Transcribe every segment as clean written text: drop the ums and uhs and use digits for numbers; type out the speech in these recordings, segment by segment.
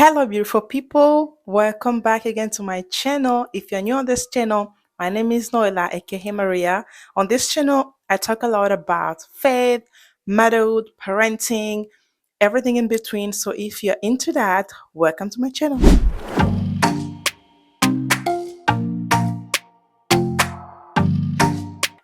Hello beautiful people, welcome back again to my channel. If you're new on this channel, my name is Noela aka Maria. On this channel I talk a lot about faith, motherhood, parenting, everything in between. So if you're into that, welcome to my channel.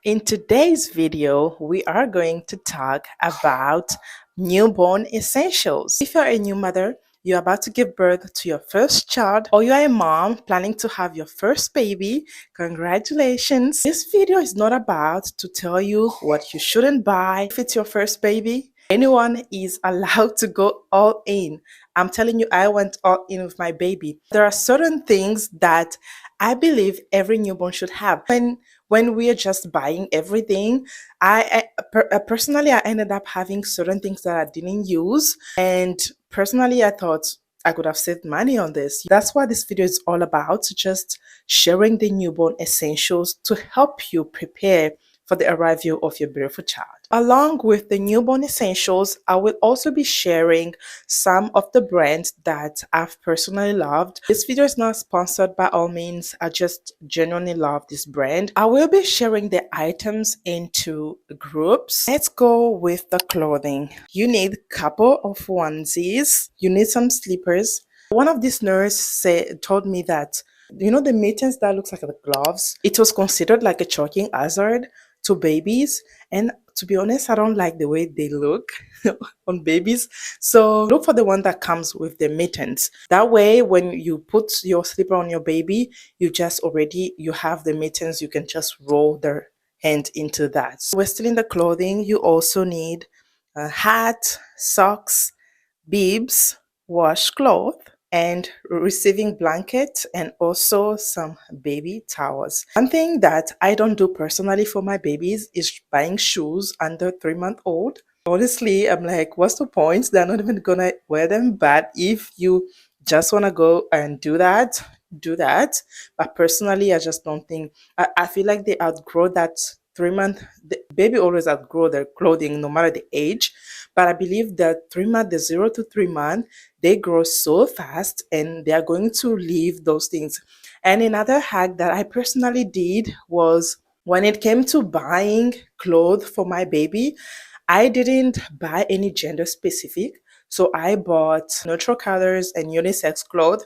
In today's video, we are going to talk about newborn essentials. If you're a new mother, you're about to give birth to your first child, or you're a mom planning to have your first baby, congratulations. This video is not about to tell you what you shouldn't buy if it's your first baby. Anyone is allowed to go all in. I'm telling you, I went all in with my baby. There are certain things that I believe every newborn should have. When we are just buying everything, personally I ended up having certain things that I didn't use, and personally I thought I could have saved money on this. That's what this video is all about, just sharing the newborn essentials to help you prepare for the arrival of your beautiful child. Along with the newborn essentials, I will also be sharing some of the brands that I've personally loved. This video is not sponsored by all means. I just genuinely love this brand. I will be sharing the items into groups. Let's go with the clothing. You need a couple of onesies. You need some slippers. One of these nurses told me that, you know, the mittens that looks like the gloves, it was considered like a choking hazard to babies, and to be honest, I don't like the way they look on babies. So look for the one that comes with the mittens. That way when you put your slipper on your baby, you have the mittens. You can just roll their hand into that. So we're still in the clothing. You also need a hat, socks, bibs, washcloth, and receiving blanket, and also some baby towels. One thing that I don't do personally for my babies is buying shoes under 3 months old. Honestly, I'm like, what's the point? They're not even gonna wear them. But if you just want to go and do that, do that. But personally, I just don't think, I feel like they outgrow that 3 month. The baby always outgrow their clothing no matter the age. But I believe that 3 month, the 0 to 3 month, they grow so fast and they are going to leave those things. And another hack that I personally did was, when it came to buying clothes for my baby, I didn't buy any gender specific. So I bought neutral colors and unisex clothes.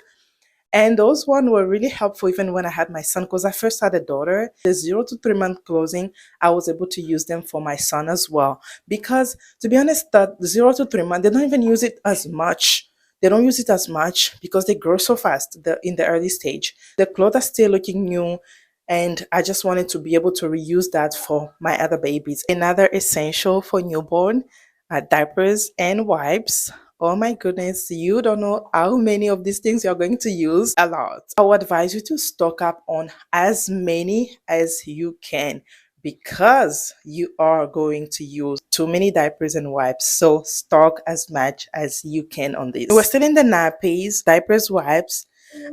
And those ones were really helpful even when I had my son, because I first had a daughter. The 0 to 3 month clothing, I was able to use them for my son as well. Because to be honest, that 0 to 3 month, they don't even use it as much. They don't use it as much because they grow so fast in the early stage. The clothes are still looking new, and I just wanted to be able to reuse that for my other babies. Another essential for newborn, diapers and wipes. Oh my goodness, you don't know how many of these things you're going to use. A lot. I would advise you to stock up on as many as you can, because you are going to use too many diapers and wipes. So stock as much as you can on this. We're still in the nappies, diapers, wipes.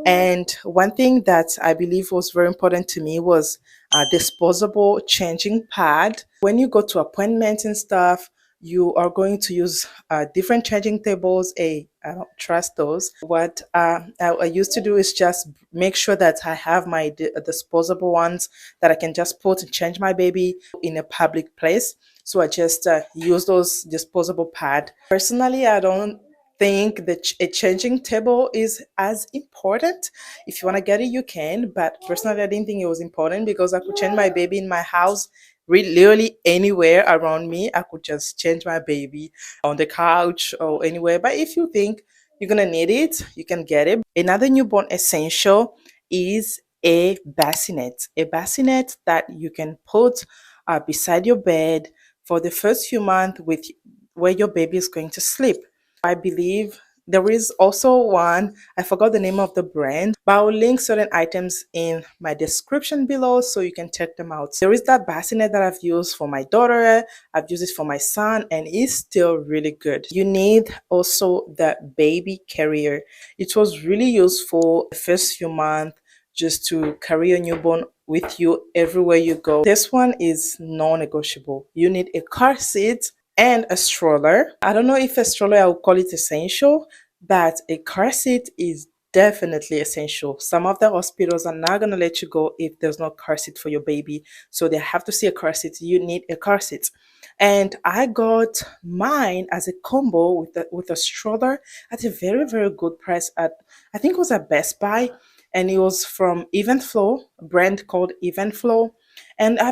And one thing that I believe was very important to me was a disposable changing pad. When you go to appointments and stuff, you are going to use different changing tables. I don't trust those. What I used to do is just make sure that I have my disposable ones that I can just put and change my baby in a public place. So I just use those disposable pad. Personally, I don't think that a changing table is as important. If you want to get it, you can. But personally, I didn't think it was important because I could change my baby in my house literally anywhere around me. I could just change my baby on the couch or anywhere. But if you think you're gonna need it, you can get it. Another newborn essential is a bassinet. A bassinet that you can put beside your bed for the first few months with where your baby is going to sleep. I believe there is also one, I forgot the name of the brand, but I'll link certain items in my description below so you can check them out. There is that bassinet that I've used for my daughter, I've used it for my son, and it's still really good. You need also the baby carrier. It was really useful the first few months just to carry a newborn with you everywhere you go. This one is non-negotiable. You need a car seat and a stroller. I don't know if a stroller I would call it essential, that a car seat is definitely essential. Some of the hospitals are not going to let you go if there's no car seat for your baby. So they have to see a car seat. You need a car seat. And I got mine as a combo with a stroller at a very, very good price at, I think it was at Best Buy, and it was from Eventflow, a brand called Eventflow. And I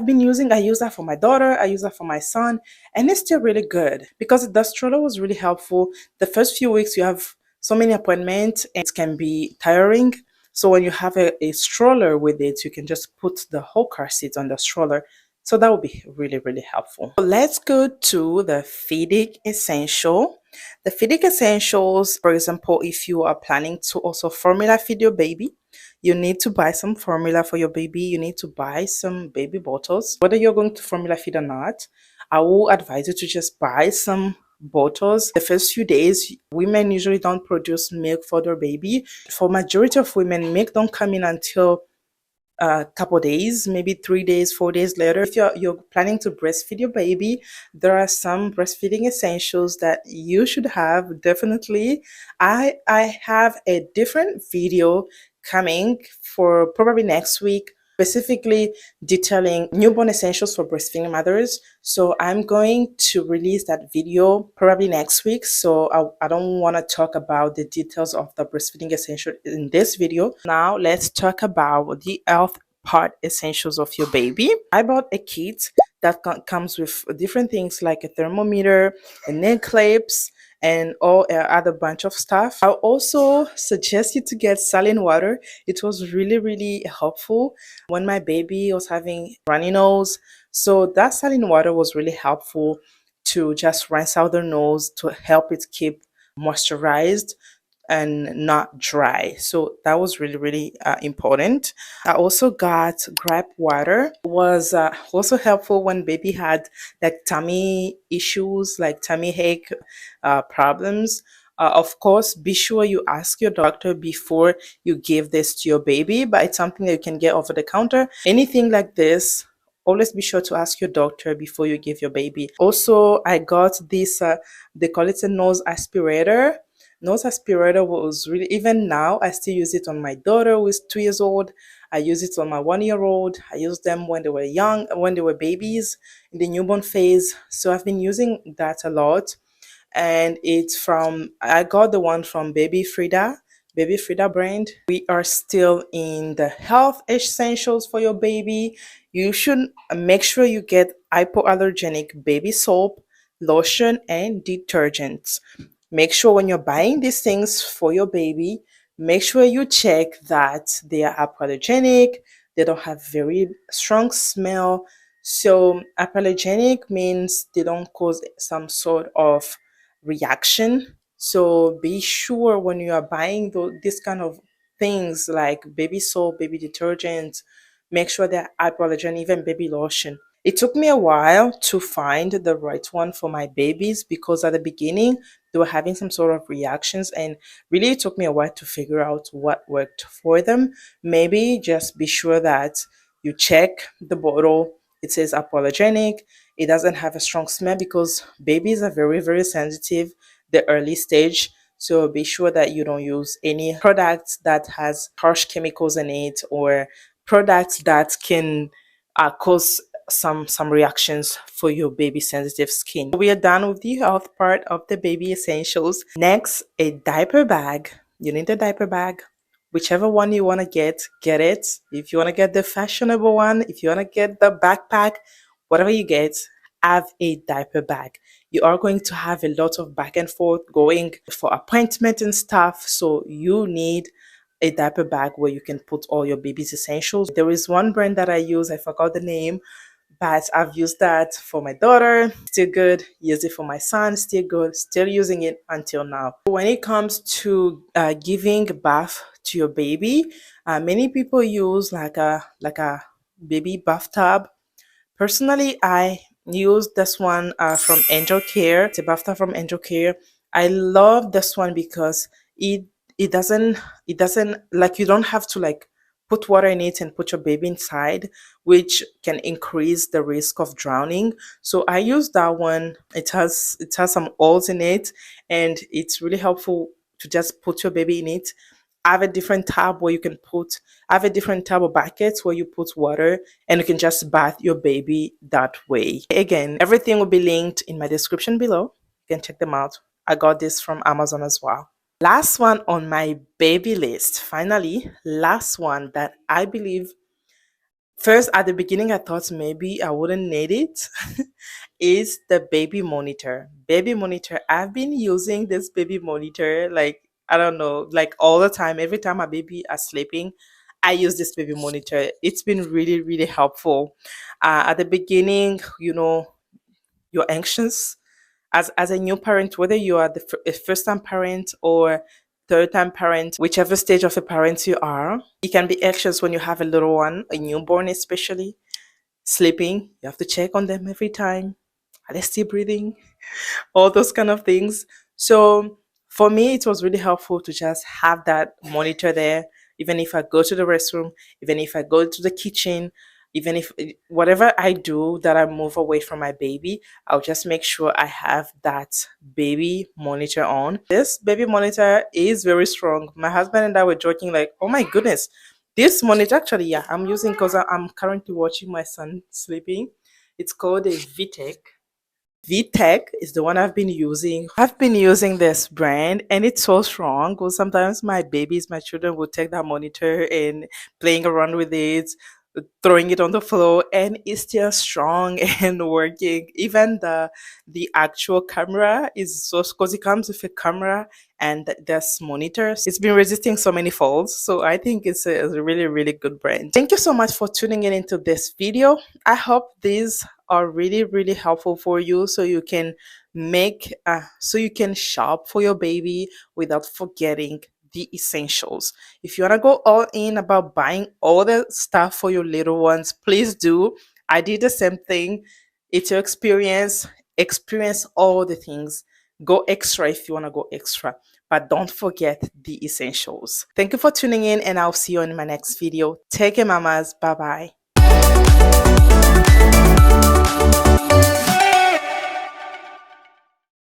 use that for my daughter, I use that for my son, and it's still really good because the stroller was really helpful. The first few weeks you have so many appointments and it can be tiring. So when you have a stroller with it, you can just put the whole car seat on the stroller. So that would be really, really helpful. Let's go to the feeding essential. The feeding essentials, for example, if you are planning to also formula feed your baby, you need to buy some formula for your baby. You need to buy some baby bottles. Whether you're going to formula feed or not, I will advise you to just buy some bottles. The first few days, women usually don't produce milk for their baby. For majority of women, milk don't come in until a couple days, maybe 3 days, 4 days later. If you're planning to breastfeed your baby, there are some breastfeeding essentials that you should have. Definitely, I have a different video coming for probably next week, specifically detailing newborn essentials for breastfeeding mothers. So I'm going to release that video probably next week. So I don't want to talk about the details of the breastfeeding essential in this video. Now let's talk about the health part essentials of your baby. I bought a kit that comes with different things like a thermometer, a nail clips, and all other bunch of stuff. I also suggest you to get saline water. It was really, really helpful when my baby was having runny nose. So that saline water was really helpful to just rinse out their nose to help it keep moisturized and not dry. So that was really, really important. I also got gripe water. It was also helpful when baby had like tummy issues, like tummy ache problems. Of course, be sure you ask your doctor before you give this to your baby, but it's something that you can get over the counter. Anything like this, always be sure to ask your doctor before you give your baby. Also, I got this, they call it a nose aspirator. Nose aspirator was really, even now, I still use it on my daughter who is 2 years old. I use it on my 1 year old. I used them when they were young, when they were babies in the newborn phase. So I've been using that a lot. And I got the one from Baby Frida brand. We are still in the health essentials for your baby. You should make sure you get hypoallergenic baby soap, lotion, and detergents. Make sure when you're buying these things for your baby, make sure you check that they are hypoallergenic, they don't have very strong smell. So hypoallergenic means they don't cause some sort of reaction. So be sure when you are buying this kind of things like baby soap, baby detergent, make sure they're hypoallergenic, even baby lotion. It took me a while to find the right one for my babies because at the beginning they were having some sort of reactions, and really it took me a while to figure out what worked for them. Maybe just be sure that you check the bottle. It says hypoallergenic. It doesn't have a strong smell because babies are very, very sensitive the early stage. So be sure that you don't use any products that has harsh chemicals in it or products that can cause some reactions for your baby sensitive skin. We are done with the health part of the baby essentials. Next, a diaper bag. You need a diaper bag. Whichever one you want to get it. If you want to get the fashionable one, if you want to get the backpack, whatever you get, have a diaper bag. You are going to have a lot of back and forth going for appointment and stuff. So you need a diaper bag where you can put all your baby's essentials. There is one brand that I use, I forgot the name, but I've used that for my daughter, still good. Used it for my son, still good. Still using it until now. When it comes to giving bath to your baby, many people use like a baby bathtub. Personally, I use this one from Angel Care. It's a bathtub from Angel Care. I love this one because it it doesn't it doesn't like you don't have to like put water in it and put your baby inside, which can increase the risk of drowning. So I use that one. It has some oils in it, and it's really helpful to just put your baby in it. Have a different tab where you can put, have a different tab or buckets where you put water, and you can just bath your baby that way. Again, everything will be linked in my description below. You can check them out. I got this from Amazon as well. Last one on my baby list. Finally, last one that I believe, first at the beginning I thought maybe I wouldn't need it, is the baby monitor. Baby monitor. I've been using this baby monitor like, I don't know, like all the time. Every time my baby are sleeping, I use this baby monitor. It's been really, really helpful. At the beginning, you're anxious as a new parent, whether you are a first time parent or third time parent, whichever stage of a parent you are. It can be anxious when you have a little one, a newborn especially, sleeping. You have to check on them every time. Are they still breathing? All those kind of things. So for me, it was really helpful to just have that monitor there, even if I go to the restroom, even if I go to the kitchen, even if whatever I do that I move away from my baby, I'll just make sure I have that baby monitor on. This baby monitor is very strong. My husband and I were joking, like, oh my goodness, this monitor actually, yeah, I'm using because I'm currently watching my son sleeping. It's called a VTech. VTech is the one I've been using. I've been using this brand and it's so strong because sometimes my children will take that monitor and playing around with it, throwing it on the floor, and it's still strong and working. Even the actual camera is so, because it comes with a camera and there's monitors. It's been resisting so many falls. So I think it's a really, really good brand. Thank you so much for tuning in into this video. I hope these are really, really helpful for you so you can so you can shop for your baby without forgetting the essentials. If you want to go all in about buying all the stuff for your little ones, please do. I did the same thing. It's your experience. Experience all the things. Go extra if you want to go extra, but don't forget the essentials. Thank you for tuning in, and I'll see you in my next video. Take care, mamas. Bye bye.